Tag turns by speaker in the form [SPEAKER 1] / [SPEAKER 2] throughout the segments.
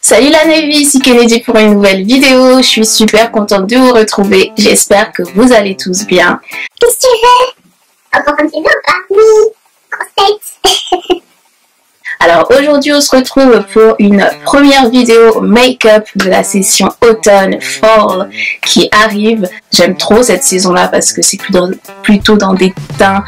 [SPEAKER 1] Salut la Navy, ici Kennedy pour une nouvelle vidéo. Je suis super contente de vous retrouver. J'espère que vous allez tous bien.
[SPEAKER 2] Qu'est-ce que tu veux? Encore une vidéo ou pas? Oui, grosse tête.
[SPEAKER 1] Alors aujourd'hui on se retrouve pour une première vidéo make-up de la session automne-fall qui arrive. J'aime trop cette saison-là parce que c'est plutôt dans des teints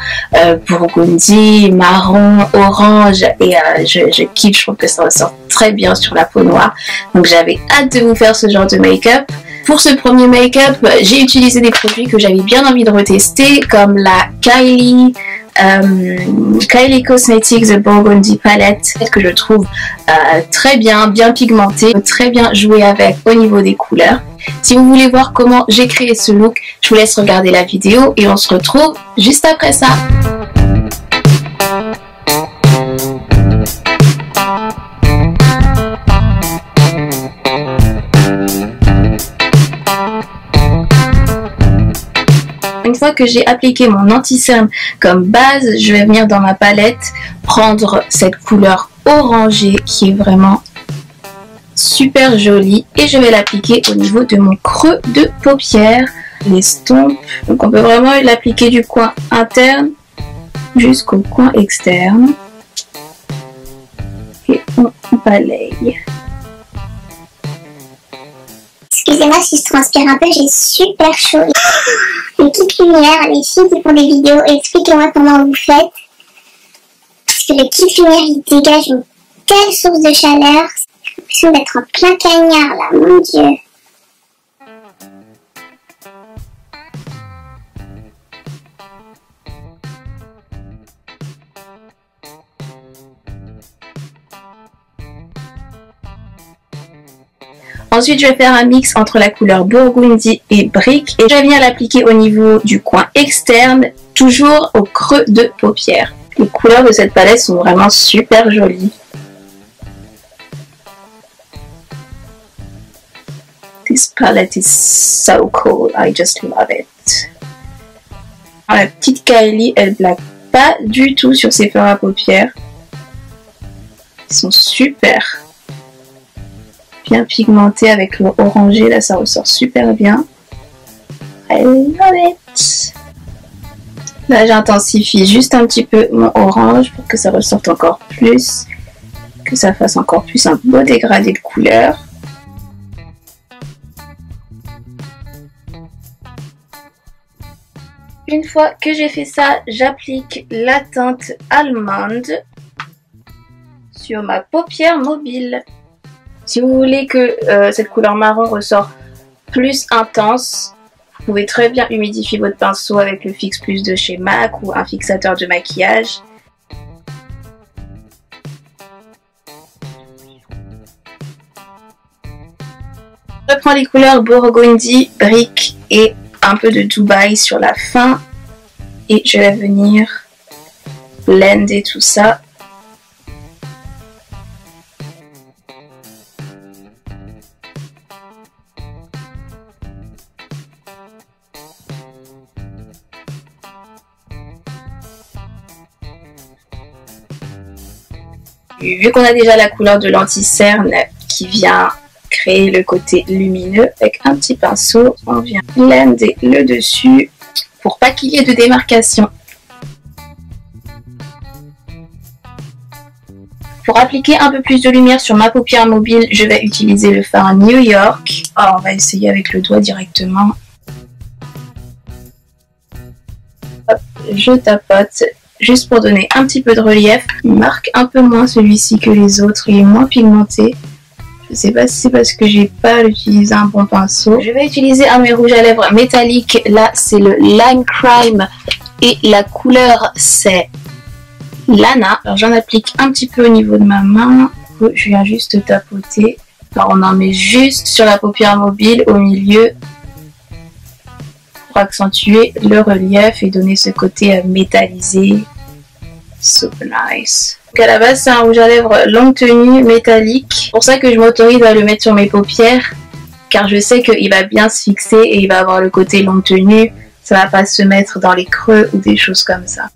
[SPEAKER 1] burgundy, marron, orange et je kiffe, je trouve que ça ressort très bien sur la peau noire. Donc j'avais hâte de vous faire ce genre de make-up. Pour ce premier make-up, j'ai utilisé des produits que j'avais bien envie de retester comme la Kylie Cosmetics The Burgundy Palette que je trouve très bien pigmentée, très bien jouée avec au niveau des couleurs. Si vous voulez voir comment j'ai créé ce look, je vous laisse regarder la vidéo et on se retrouve juste après ça. Une fois que j'ai appliqué mon anti-cerne comme base, je vais venir dans ma palette prendre cette couleur orangée qui est vraiment super jolie et je vais l'appliquer au niveau de mon creux de paupière, l'estompe. Donc on peut vraiment l'appliquer du coin interne jusqu'au coin externe et on balaye.
[SPEAKER 2] Excusez-moi si je transpire un peu, j'ai super chaud. Une petite lumière, les filles qui font des vidéos, expliquez-moi comment vous faites. Parce que le kit lumière, il dégage une telle source de chaleur. J'ai l'impression d'être en plein cagnard là, mon Dieu.
[SPEAKER 1] Ensuite, je vais faire un mix entre la couleur burgundy et brique et je vais venir l'appliquer au niveau du coin externe, toujours au creux de paupière. Les couleurs de cette palette sont vraiment super jolies. This palette is so cool, I just love it. La petite Kylie, elle blague pas du tout sur ses fards à paupières. Ils sont super bien pigmenté avec le orangé, là ça ressort super bien. I love it. Là j'intensifie juste un petit peu mon orange pour que ça ressorte encore plus, que ça fasse encore plus un beau dégradé de couleur. Une fois que j'ai fait ça, j'applique la teinte allemande sur ma paupière mobile. Si vous voulez que cette couleur marron ressort plus intense, vous pouvez très bien humidifier votre pinceau avec le Fix Plus de chez MAC ou un fixateur de maquillage. Je reprends les couleurs burgundy, brique et un peu de Dubaï sur la fin et je vais venir blender tout ça. Vu qu'on a déjà la couleur de l'anti-cerne qui vient créer le côté lumineux, avec un petit pinceau, on vient blender le dessus pour pas qu'il y ait de démarcation. Pour appliquer un peu plus de lumière sur ma paupière mobile, je vais utiliser le fard New York. Alors, on va essayer avec le doigt directement. Hop, je tapote. Juste pour donner un petit peu de relief. Il marque un peu moins celui-ci que les autres, il est moins pigmenté. Je sais pas si c'est parce que j'ai pas utilisé un bon pinceau. Je vais utiliser un de mes rouges à lèvres métallique. Là c'est le Lime Crime et la couleur c'est Lana. Alors j'en applique un petit peu au niveau de ma main. Je viens juste tapoter. Alors on en met juste sur la paupière mobile au milieu. Pour accentuer le relief et donner ce côté métallisé. Super nice. Donc à la base c'est un rouge à lèvres longue tenue métallique. C'est pour ça que je m'autorise à le mettre sur mes paupières. Car je sais qu'il va bien se fixer et il va avoir le côté longue tenue. Ça va pas se mettre dans les creux ou des choses comme ça.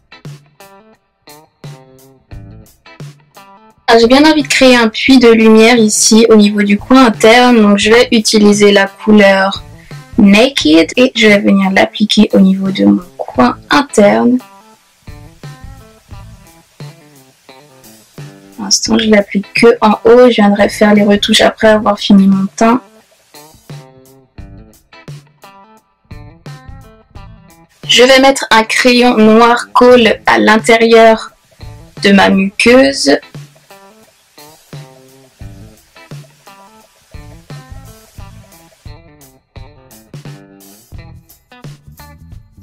[SPEAKER 1] J'ai bien envie de créer un puits de lumière ici au niveau du coin interne, donc je vais utiliser la couleur Naked et je vais venir l'appliquer au niveau de mon coin interne. Pour l'instant, je l'applique que en haut, je viendrai faire les retouches après avoir fini mon teint. Je vais mettre un crayon noir colle à l'intérieur de ma muqueuse.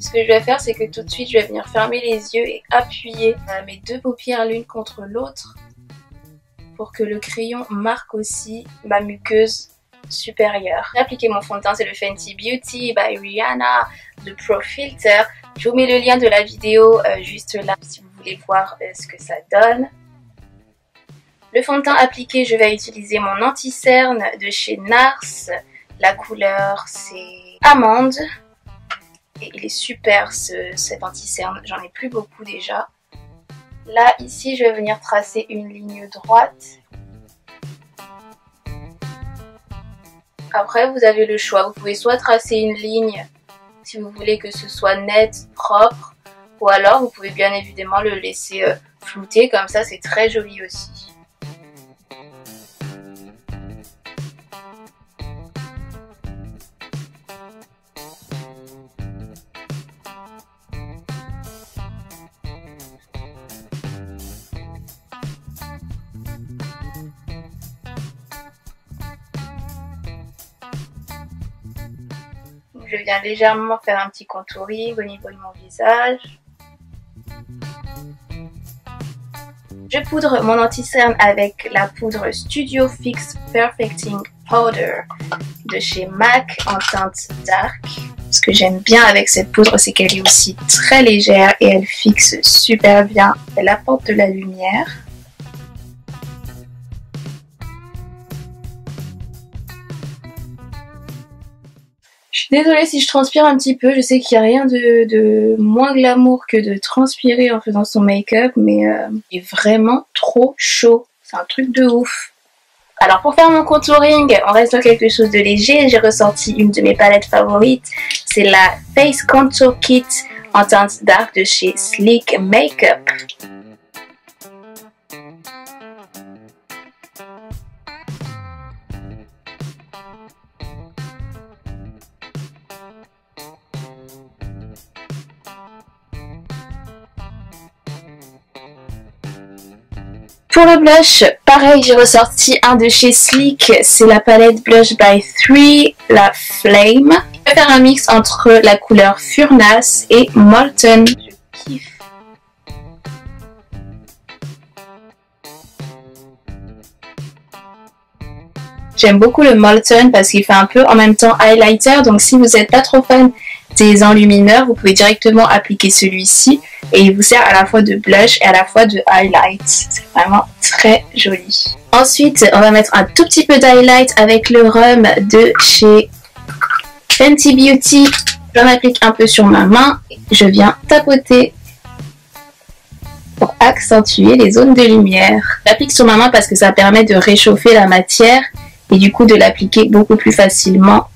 [SPEAKER 1] Ce que je vais faire, c'est que tout de suite, je vais venir fermer les yeux et appuyer mes deux paupières l'une contre l'autre pour que le crayon marque aussi ma muqueuse supérieure. J'ai appliqué mon fond de teint, c'est le Fenty Beauty by Rihanna de Pro Filter. Je vous mets le lien de la vidéo juste là si vous voulez voir ce que ça donne. Le fond de teint appliqué, je vais utiliser mon anti-cerne de chez NARS. La couleur, c'est Amande. Et il est super cet anti-cerne, j'en ai plus beaucoup déjà. Là, ici, je vais venir tracer une ligne droite. Après, vous avez le choix. Vous pouvez soit tracer une ligne si vous voulez que ce soit net, propre. Ou alors, vous pouvez bien évidemment le laisser flouter. Comme ça, c'est très joli aussi. Je viens légèrement faire un petit contouring au niveau de mon visage. Je poudre mon anti-cerne avec la poudre Studio Fix Perfecting Powder de chez MAC en teinte dark. Ce que j'aime bien avec cette poudre, c'est qu'elle est aussi très légère et elle fixe super bien. Elle apporte de la lumière. Je suis désolée si je transpire un petit peu, je sais qu'il n'y a rien de moins glamour que de transpirer en faisant son make-up, mais il est vraiment trop chaud, c'est un truc de ouf. Alors pour faire mon contouring, on reste dans quelque chose de léger, j'ai ressorti une de mes palettes favorites, c'est la Face Contour Kit en teinte dark de chez Sleek Makeup. Pour le blush, pareil, j'ai ressorti un de chez Sleek, c'est la palette Blush by 3, la Flame. Je vais faire un mix entre la couleur Furnace et Molten. Je kiffe. J'aime beaucoup le Molten parce qu'il fait un peu en même temps highlighter, donc si vous n'êtes pas trop fan des enlumineurs, vous pouvez directement appliquer celui-ci et il vous sert à la fois de blush et à la fois de highlight. C'est vraiment très joli. Ensuite, on va mettre un tout petit peu d'highlight avec le rhum de chez Fenty Beauty. J'en applique un peu sur ma main. Je viens tapoter pour accentuer les zones de lumière. J'applique sur ma main parce que ça permet de réchauffer la matière et du coup de l'appliquer beaucoup plus facilement.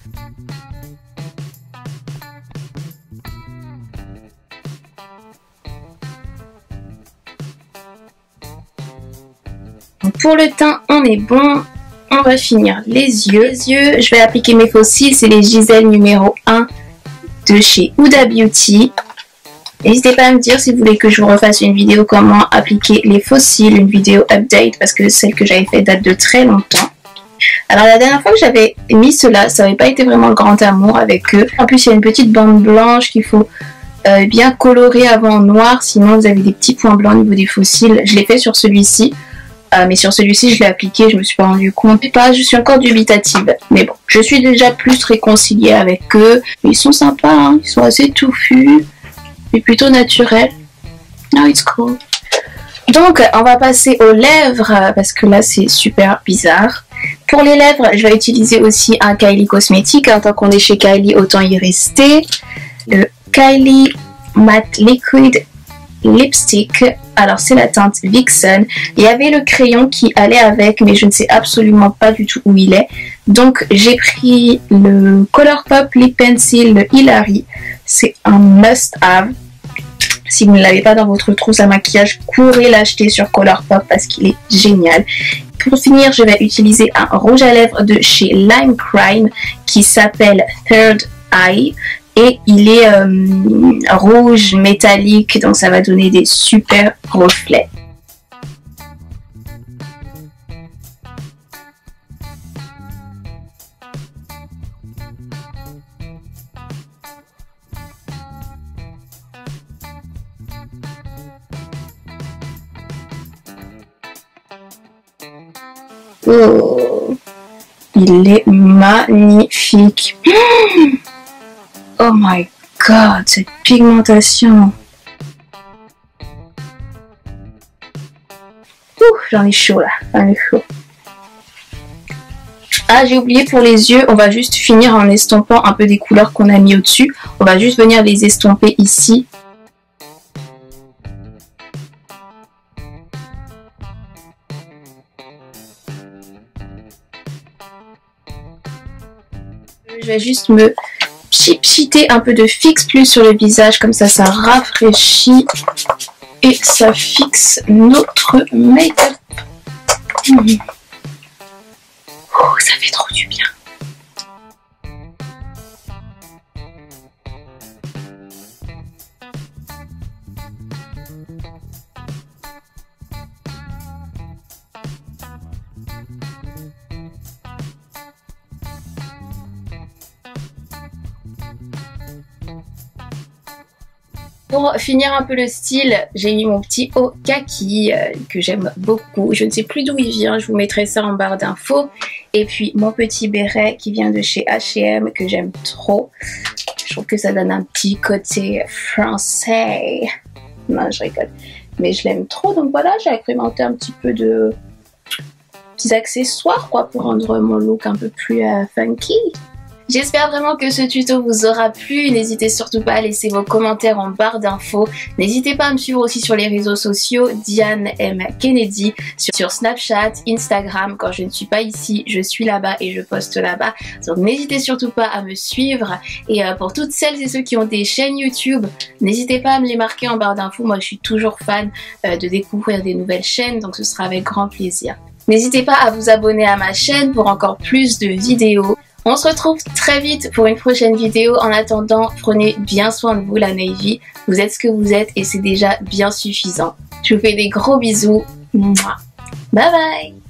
[SPEAKER 1] Pour le teint, on est bon. On va finir les yeux. Les yeux, je vais appliquer mes faux cils. C'est les Giselle numéro 1 de chez Huda Beauty. N'hésitez pas à me dire si vous voulez que je vous refasse une vidéo comment appliquer les faux cils, une vidéo update, parce que celle que j'avais faite date de très longtemps. Alors la dernière fois que j'avais mis cela, ça n'avait pas été vraiment le grand amour avec eux. En plus, il y a une petite bande blanche qu'il faut bien colorer avant en noir, sinon vous avez des petits points blancs au niveau des faux cils. Je l'ai fait sur celui-ci. Mais sur celui-ci, je l'ai appliqué, je me suis pas rendu compte. Je suis encore dubitative. Mais bon, je suis déjà plus réconciliée avec eux. Ils sont sympas, hein, ils sont assez touffus. Mais plutôt naturels. Oh, it's cool. Donc, on va passer aux lèvres, parce que là, c'est super bizarre. Pour les lèvres, je vais utiliser aussi un Kylie Cosmetics. En tant qu'on est chez Kylie, autant y rester. Le Kylie Matte Liquid Lipstick Alors c'est la teinte Vixen. Il y avait le crayon qui allait avec, mais je ne sais absolument pas du tout où il est. Donc j'ai pris le Colourpop Lip Pencil de Hilary. C'est un must-have. Si vous ne l'avez pas dans votre trousse à maquillage, courez l'acheter sur Colourpop parce qu'il est génial. Pour finir, je vais utiliser un rouge à lèvres de chez Lime Crime qui s'appelle Third Eye. Et il est rouge métallique, donc ça va donner des super reflets. Oh, il est magnifique. Oh my god, cette pigmentation. J'en ai chaud là, j'en ai chaud. Ah, j'ai oublié pour les yeux, on va juste finir en estompant un peu des couleurs qu'on a mis au-dessus. On va juste venir les estomper ici. Je vais juste me cheater un peu de Fix Plus sur le visage, comme ça rafraîchit et ça fixe notre make-up. Oh, ça fait trop du bien. Pour finir un peu le style, j'ai mis mon petit haut kaki que j'aime beaucoup. Je ne sais plus d'où il vient, je vous mettrai ça en barre d'infos. Et puis mon petit béret qui vient de chez H&M que j'aime trop. Je trouve que ça donne un petit côté français. Non, je rigole. Mais je l'aime trop, donc voilà, j'ai agrémenté un petit peu de petits accessoires quoi pour rendre mon look un peu plus funky. J'espère vraiment que ce tuto vous aura plu. N'hésitez surtout pas à laisser vos commentaires en barre d'infos. N'hésitez pas à me suivre aussi sur les réseaux sociaux, Diane M. Kennedy, sur Snapchat, Instagram. Quand je ne suis pas ici, je suis là-bas et je poste là-bas. Donc n'hésitez surtout pas à me suivre. Et pour toutes celles et ceux qui ont des chaînes YouTube, n'hésitez pas à me les marquer en barre d'infos. Moi, je suis toujours fan de découvrir des nouvelles chaînes, donc ce sera avec grand plaisir. N'hésitez pas à vous abonner à ma chaîne pour encore plus de vidéos. On se retrouve très vite pour une prochaine vidéo. En attendant, prenez bien soin de vous, la Navy. Vous êtes ce que vous êtes et c'est déjà bien suffisant. Je vous fais des gros bisous. Mouah. Bye bye.